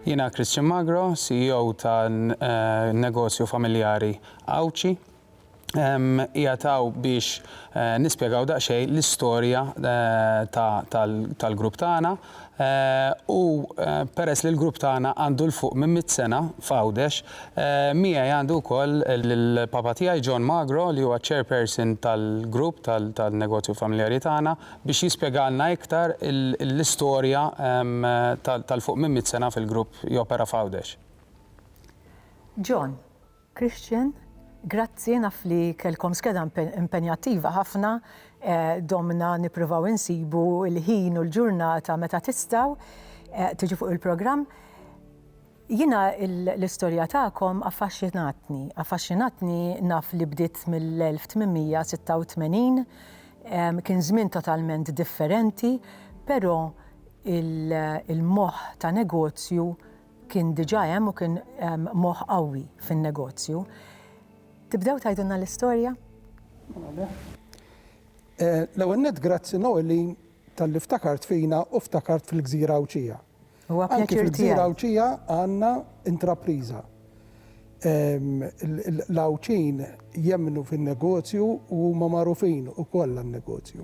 Jiena Christian Magro, CEO tal-negozju familjari Awċi. Jgħataw biex nispjegaw daqsxejn l-istorja tal-grupp tagħna u peress li l-grupp tagħna għandu l-fuq minn 100 sena f'Għawdex, miegħi għandu wkoll il-papa tiegħi John Magro li huwa chairperson tal-grupp tal-negozju familjari tagħna biex jispjegalna iktar l-istorja tal-fuq minn 100 sena fil-grupp jopera f'Għawdex. John, Christian, grazzi naf li kelkom skeda impenjattiva ħafna, domna nippruvaw insibu l-ħin u l-ġurnata meta tistgħu tiġu fuq il-programm. Jiena l-istorja tagħkom affaxxinatni naf li bdiet mill-1886, kien żmien totalment differenti, però il-moħħ ta' negozju kien diġà hemm u kien moħħ qawwi fin-negozju. Tibdew tgħidulna l-istorja? L-ewwel nett grazzi Noeli tal-li ftakart fina u ftakart fil-Gżira Awċija. Huwa pjaċir tiegħi. Fil-Gżira Awċija għandna intrapriża. L-Awċin jemmnu fin-negozju u ma magħrufin ukoll għan-negozju.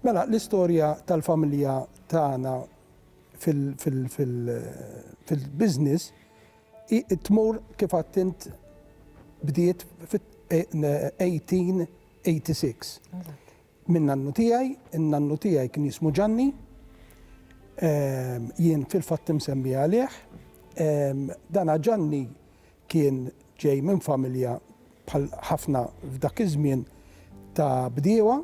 Mela l-istorja tal-familja tagħna fil-business tmur kif għadt int bdiet fit-1886. Minn nannu tiegħi kien jismu Gianni, jien fil-fatt imsemmi għalih. Dana Gianni kien ġej minn familja bħal ħafna f'dak iż-żmien ta' bdiewa,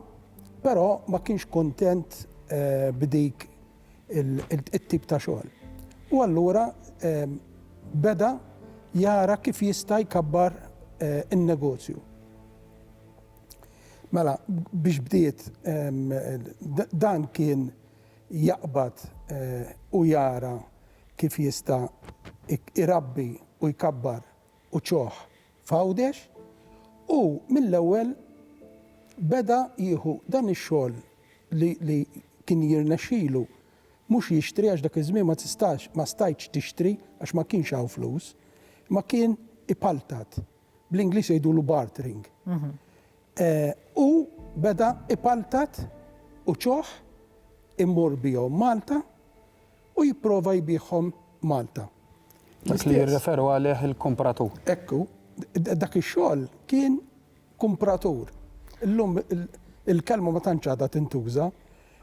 però ma kienx kontent b'dik it-tip ta' xogħol. U allura beda jara kif jista' jkabbar in-negozju. Mela biex bdiet dan kien jaqbad u jara kif jista' irabbi u jkabbar uċoħ f'Għawdex u mill-ewwel beda jieħu dan ix-xogħol li kien jirnexxielu mhux jixtri għax dak iż-żmien ma stajtx tixtri għax ma kienx hawn flus, ma kien ipaltat. Bl-Ingliż jgħidulu bartering. U beda ipaltat uċoħ immur bihom Malta u jipprova jbieħhom Malta. Dak li jirreferu għalih il-kumpratur. Ekku, dak ix-xogħol kien kumpratur. Illum il-kelma ma tantx għadha tintuża,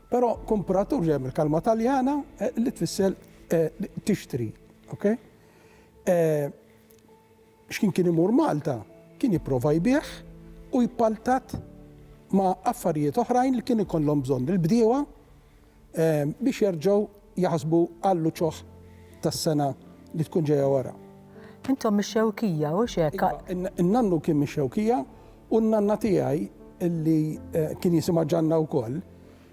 però kumpratur ġej mill-kelma Taljana li tfisser tixtri, okay? X'kien imur Malta, kien jipprova jbieħ u jippaltat ma' affarijiet oħrajn li kien ikollhom bżonn il-bdiewa biex jerġgħu jaħsbu għall-uċoħ tas-sena li tkun ġejja wara. Intom mix-Xewkija u x'hekk. In-nannu kien mix-Xewkija u n-nanna tiegħi illi kien jisimha Ġanna wkoll,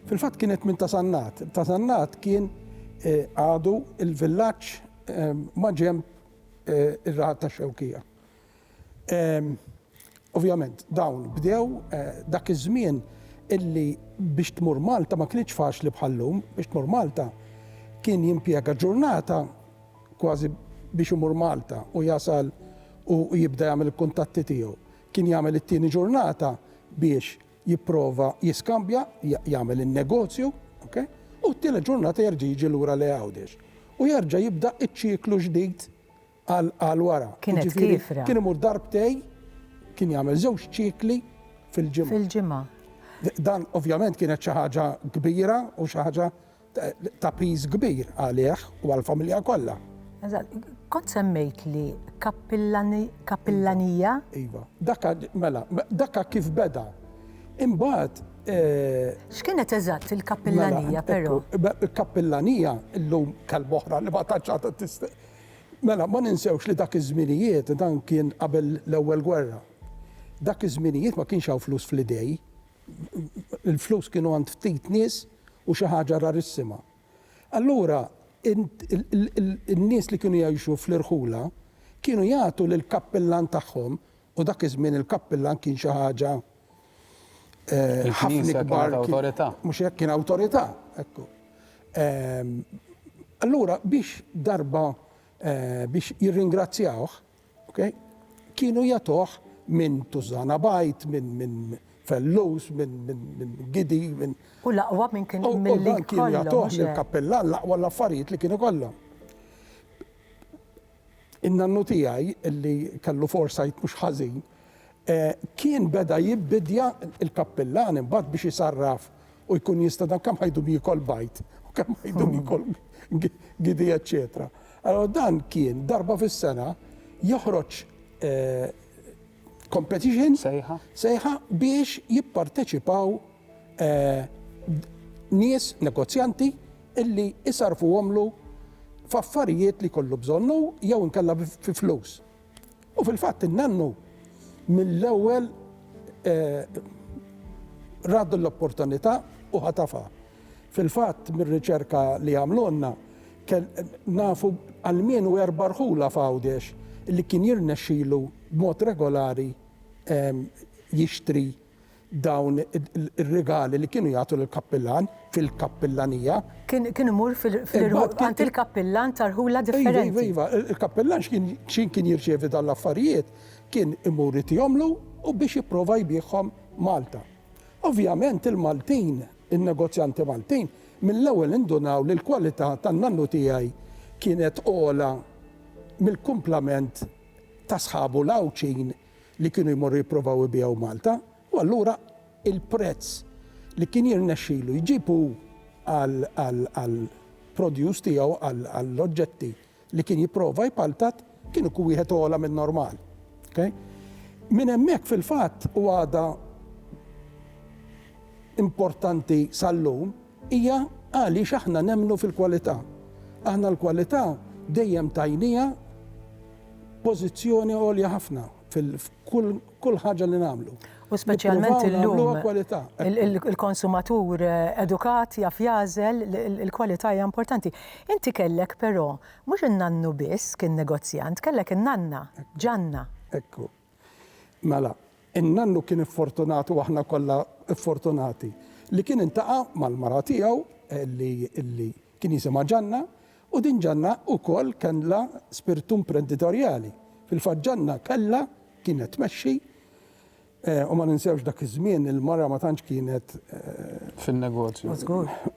fil-fatt kienet minn Tasannat. Tasannat kien għadu il-villaġġ ma' ġenb ir-raħat tax-Xewkija. Ovvjament dawn bdew dak iż-żmien illi biex tmur Malta ma kienx faċli bħallum, biex tmur Malta kien jimpjega ġurnata kważi biex imur Malta u jasal u jibda jagħmel il-kuntatti tiegħu. Kien jagħmel it-tieni ġurnata biex jipprova jiskambja, jagħmel in-negozju, okay? U t-tielet ġurnata jerġa' jiġi lura li Għawdex. U jerġa' jibda iċ-ċiklu ġdid għal wara. Kienet kifra. Kien imur darbtej, kien jagħmel żewġ ċikli fil-ġimgħa. Fil-ġimgħa. Dan ovvjament kienet xi ħaġa kbira u xi ħaġa ta' piż kbir għalih u għall-familja kollha. Kont semmejt li kappillanija? Iva, dakka kif beda. Imbagħad x'kienet eżatt il-kappillanija però? Il-kappillanija llum kelma-oħra li ma taċċata tista'. Mela ma ninsewx li dak iż-żminijiet dan kien qabel l-ewwel gwerra. Dak iż-żminijiet ma kienx hawn flus fl-idej. Il-flus kienu għand ftit nies u xi ħaġa rarissima. Allura in-nies li kienu jgħixu fl-irħula kienu jagħtu lill-kappillan tagħhom u dak iż-żmien il-kappillan kien xi ħaġa ħafna kbar. Awtorità. Mhux hekk kien awtorità, ekku. allura biex darba biex jirringrazzjawh, okay, kienu jagħtuh minn tużana bajt, minn fellus, minn gidi, minn. U l-aqwa minn kien U mill-li dan kienu jagħtuh lill-kappellan l-aqwa l-affarijiet li kienu kollha. In-nannu tiegħi illi kellu foresight mhux ħażin, kien beda jibbidja il-kappellan imbagħad biex jisarraf u jkun jista' dan kemm ħajdu jikol bajt u kemm ħajdu jikol gidi, eċetera. Allora dan kien darba fis-sena joħroġ competition sejħa biex jipparteċipaw nies negozjanti illi isarfu għomlu f'affarijiet li kollu bżonnu jew inkella fi flus. U fil-fatt in-nannu mill-ewwel radu l-opportunità u ħatafa. Fil-fatt mir-riċerka li għamlunna nafu għalmenu 4 rħula f'Għawdex li kien jirnexxielu b'mod regolari jixtri dawn ir-regali li kienu jagħtu lill-kappellan fil-kappellanija. Kien imur għand il-kappellan tarħula differenti. Iva, il-kappellan x'in kien jirċievi dal-affarijiet kien imur jagħmlu u biex jipprova jbieħhom Malta. Ovvjament il-Maltin, in-negozjanti Maltin, mill-ewwel indunaw li l-kwalità tan-nannu tiegħi kienet ogħla mill-kumplament ta' sħabu l-awċin li kienu jmorru jippruvaw ibigħu Malta, u allura il-prezz li kien jirnexxielu jġibu għal-produce tiegħu għall-oġġetti li kien jipprova jpaltat kienu wieħed ogħla minn normal. Minn hemmhekk fil-fatt u għada importanti sal-lum hija għaliex aħna nemmnu fil-kwalità. Aħna l-kwalità dejjem tajnija pożizzjoni għolja ħafna fil-kull ħaġa li nagħmlu. U speċjalment illum il-konsumatur edukat jaf jażel il-kwalità hija importanti. Inti kellek però mhux in-nannu biss kien negozjant, kellek in-nanna Ġanna. Ekku. Mela, in-nannu kien iffortunatu u aħna kollha iffortunati li kien intaqa' mal-mara tiegħu li kien jisimha Ġanna u din Ġanna wkoll kellha spiritu imprenditorjali. Fil-fatt Ġanna kellha kienet tmexxi u ma ninsewx dak iż-żmien il-mara ma tantx kienet fin-negozju.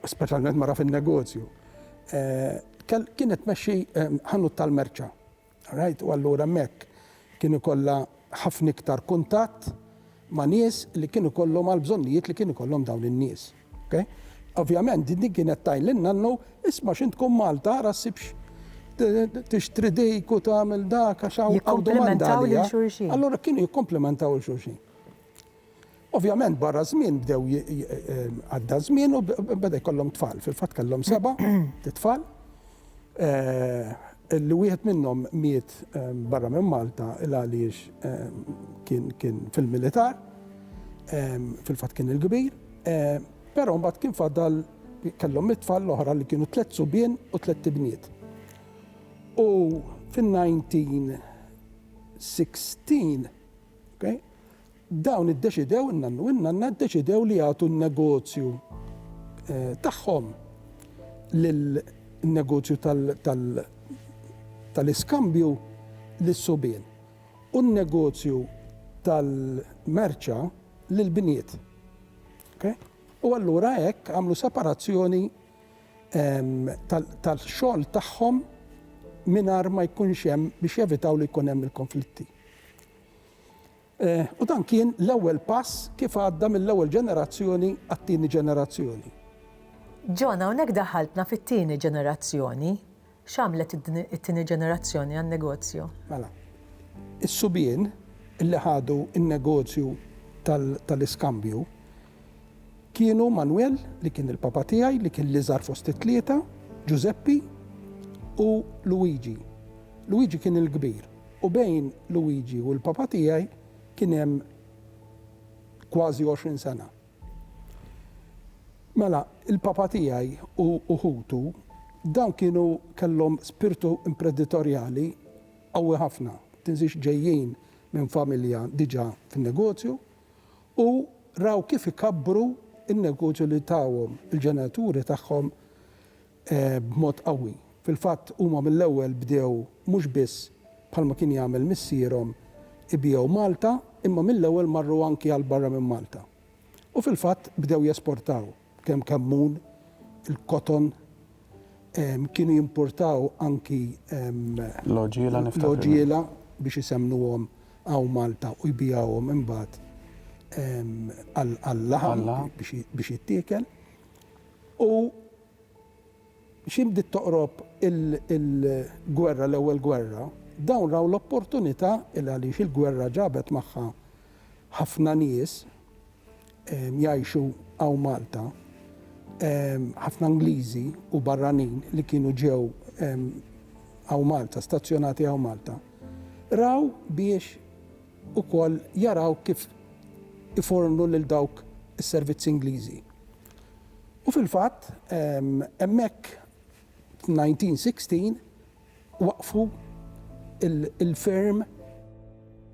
Speċjalment mara fin-negozju. Kienet tmexxi ħanut tal-merċa. Right? U allura hemmhekk kienu kollha ħafna iktar kuntatt ma' nies li kienu kollhom għal bżonnijiet li kienu kollhom dawn in-nies. Ovvjament din kienet tajn lin-nannu isma' x'int tkun Malta ara ssibx tixtri dik u tagħmel dak għax hawn domanda għalija. Allura kienu jikkomplementaw il-xulxin. Ovvjament barra żmien bdew għadda żmien u beda jkollhom tfal. Fil-fatt kellhom 7 titfal. Li wieħed minnhom miet barra minn Malta għaliex kien fil-militar, fil-fatt kien il-kbir, però mbagħad kien fadal kellhom it-tfal l-oħra li kienu 3 subien u 3 ibniet. U fin-1916, dawn iddeċidew in-nannu in-nanna ddeċidew li jagħtu n-negozju tagħhom lil-negozju tal-iskambju lis-subien u n-negozju tal-merċa lill-bniet. U allura hekk għamlu separazzjoni tal-xogħol tagħhom mingħajr ma jkunx hemm biex jevitaw li jkun hemm il-konflitti. U dan kien l-ewwel pass kif għadda mill-ewwel ġenerazzjoni għat-tieni ġenerazzjoni. Ġona, hawnhekk daħaltna fit-tieni ġenerazzjoni. X'għamlet it-tieni ġenerazzjoni għan-negozju? Mela, is-subien illi ħadu n-negozju tal-iskambju kienu Manuel li kien il-papa tiegħi li kien li żar fost it-tlieta, Giuseppi u Luigi. Luigi kien il-kbir u bejn Luigi u l-papa tiegħi kien hemm kważi 20 sena. Mela, il-papa tiegħi u ħutu dawn kienu kellhom spiritu imprenditorjali qawwi ħafna. Tinżix ġejjin minn familja diġà fin-negozju u raw kif ikabbru in-negozju li tawhom il-ġenituri tagħhom b'mod qawwi. Fil-fatt huma mill-ewwel bdew mhux biss bħalma kien jagħmel missierhom ibiegħu Malta, imma mill-ewwel marru anki għal barra minn Malta. U fil-fatt bdew jesportaw kemm kammun, il-koton, kienu jimportaw anki L-oġiela niftakar. l-oġiela biex isemnuhom għaw Malta u jbijawhom imbagħad għall-laħam biex jittiekel. U x'ibdiet toqrob il-gwerra, l-ewwel gwerra, dawn raw l-opportunità il għaliex il-gwerra ġabet magħha ħafna nies jgħixu għaw Malta, ħafna Ingliżi u barranin li kienu ġew għaw Malta, stazzjonati għaw Malta, raw biex ukoll jaraw kif ifornu lil dawk is-servizzi Ingliżi. U fil-fatt hemmhekk f'1916 waqfu il-firm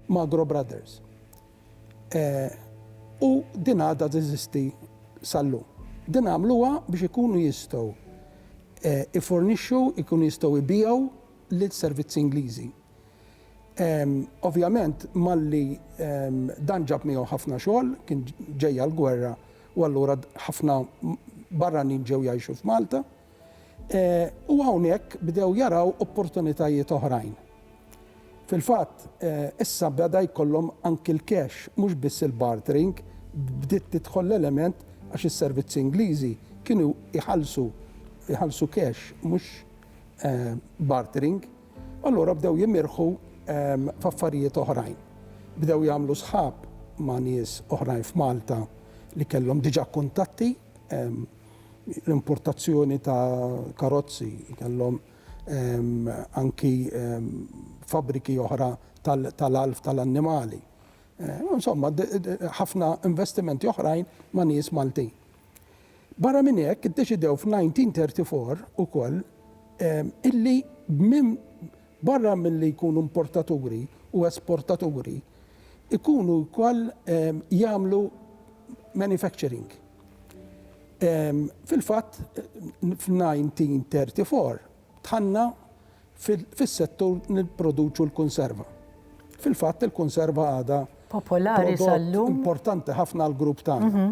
Magro Brothers. U din għadha teżisti sal-lum. Din għamluha biex ikunu jistgħu ifornixxu, ikunu jistgħu jbigħu lill-servizzi Ingliżi. Ovvjament malli dan ġab miegħu ħafna xogħol, kien ġejja l-gwerra u allura ħafna barranin ġew jgħixu f'Malta. U hawnhekk bdew jaraw opportunitajiet oħrajn. Fil-fatt, issa beda jkollhom anki l-cash, mhux biss il-bartering, bdiet tidħol l-element għax is-servizzi Ingliżi kienu iħallsu cash, mhux bartering. Allura bdew jimirħu f'affarijiet oħrajn. Bdew jagħmlu sħab ma' nies oħrajn f'Malta li kellhom diġà kuntatti, l-importazzjoni ta' karozzi, kellhom anki fabbriki oħra tal-alf tal-annimali. Insomma, ħafna investimenti oħrajn ma' nies Maltin. Barra minn hekk iddeċidew f'1934 ukoll illi barra milli jkunu importaturi u esportaturi ikunu wkoll jagħmlu manufacturing. Fil-fatt f'1934 tħanna fis-settur nipproduċu l-konserva. Fil-fatt il-konserva għadha popolari sal-lum importanti ħafna l-grupp tagħna.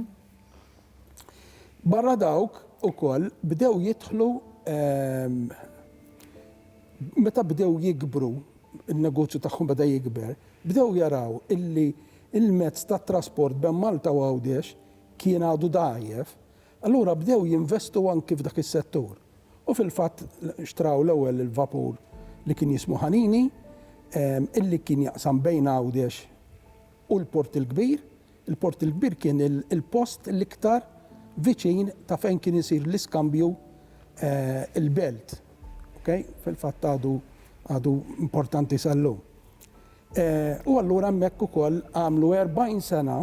Barra dawk ukoll bdew jidħlu meta bdew jikbru, il-negozju tagħhom beda jikber, bdew jaraw illi il-mezz tat trasport bejn Malta u Għawdex kien għadu dgħajjef, allura bdew jinvestu anki f'dak is-settur. U fil-fatt xtraw l-ewwel il-vapur li kien jismu Ħanini, illi kien jaqsam bejn Għawdex u l-Port il-Kbir. Il-Port il-Kbir kien il-post l-iktar viċin ta' fejn kien isir l-iskambju il-belt. Okay? Fil-fatt għadu importanti sal-lum. U allura hemmhekk ukoll għamlu 40 sena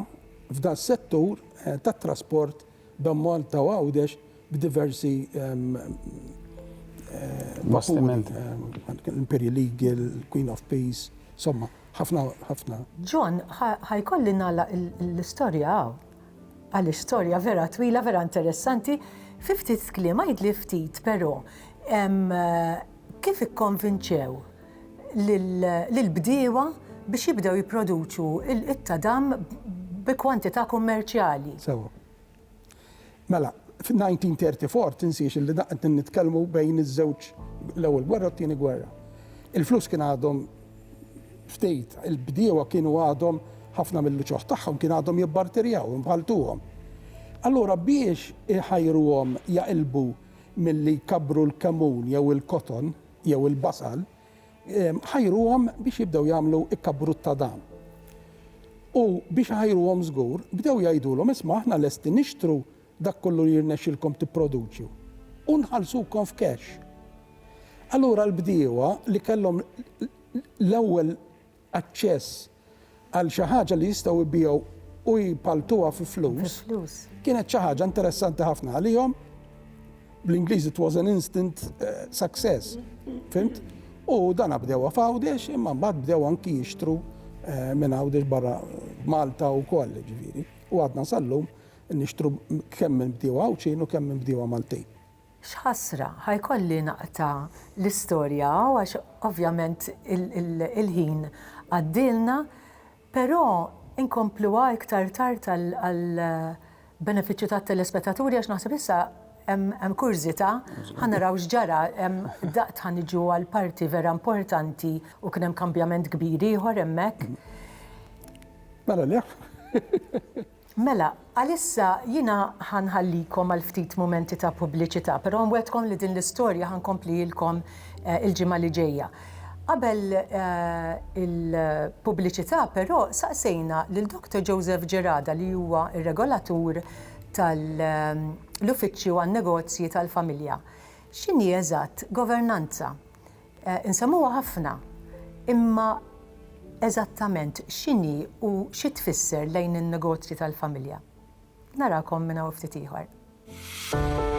f'dan settur tat trasport bejn Malta u Għawdex b'diversi bastimenti. Imperial Eagle, Queen of Peace, insomma, ħafna. John, ħajkolli nagħlaq l-istorja għall-istorja vera twila, vera interessanti. Ftit kliem għajdli ftit, però kif ikkonvinċew lill-bdiewa biex jibdew jipproduċu it-tadam bi kwantità kummerċjali? Sewa. Mela, fil-1934 tinsiex li daqt nitkellmu bejn iż-żewġ l-ewwel gwerra u t-tieni gwerra. Il-flus kien għadhom ftejt, il-bdiewa kienu għadhom ħafna mill-ċoħ tagħhom kien għadhom jibbarterjaw, imħaltuhom. Allura biex iħajruhom jaqilbu milli jkabru l-kamun jew il-koton jew il-basal, ħajruhom biex jibdew jagħmlu ikkabru t-tadam. U biex ħajruhom żgur, bdew jgħidulhom isma' aħna lesti nixtru dak kollu li jirnexxilkom tipproduċju u nħallsukom f'cash. Allura l-bdiewa li kellhom l-ewwel aċċess għal xi ħaġa li jistgħu jbigħu u jpaltuha fi flus, kienet xi ħaġa interessanti ħafna għalihom. Bl-Ingliż it was an instant success. Fimt? U dan bdew f'Għawdex, imma mbagħad bdew anki jixtru minn Għawdex barra Malta wkoll, ġifieri. U għadna sal-lum nixtru kemm minn bdiewa Għawċin u kemm minn bdiewa Maltin. x'ħasra, ħajkolli naqta l-istorja għax ovvjament il-ħin għaddilna, però inkomplu iktar tard għal-benefiċċju tat-telespettaturi għax naħseb issa hemm kurzita, ħanaraw x'ġara, daqt ħaniġu għal parti vera importanti u kien hemm kambjament kbir ieħor hemmhekk. Mela le. Mela, għalissa jina ħanħallikom għal ftit momenti ta' pubbliċità, però nwedkom li din l-istorja ħankompli lilkom il-ġimgħa li ġejja. Qabel il-pubbliċità però saqsejna lil Dr. Joseph Gerada li huwa ir-regolatur tal-Uffiċċju għan-Negozji tal-Familja. X'inhi eżatt governanza? Insemmuha ħafna, imma eżattament x'inhi u xi tfisser lejn in-negozji tal-familja. Narakom minn hawn ftit ieħor.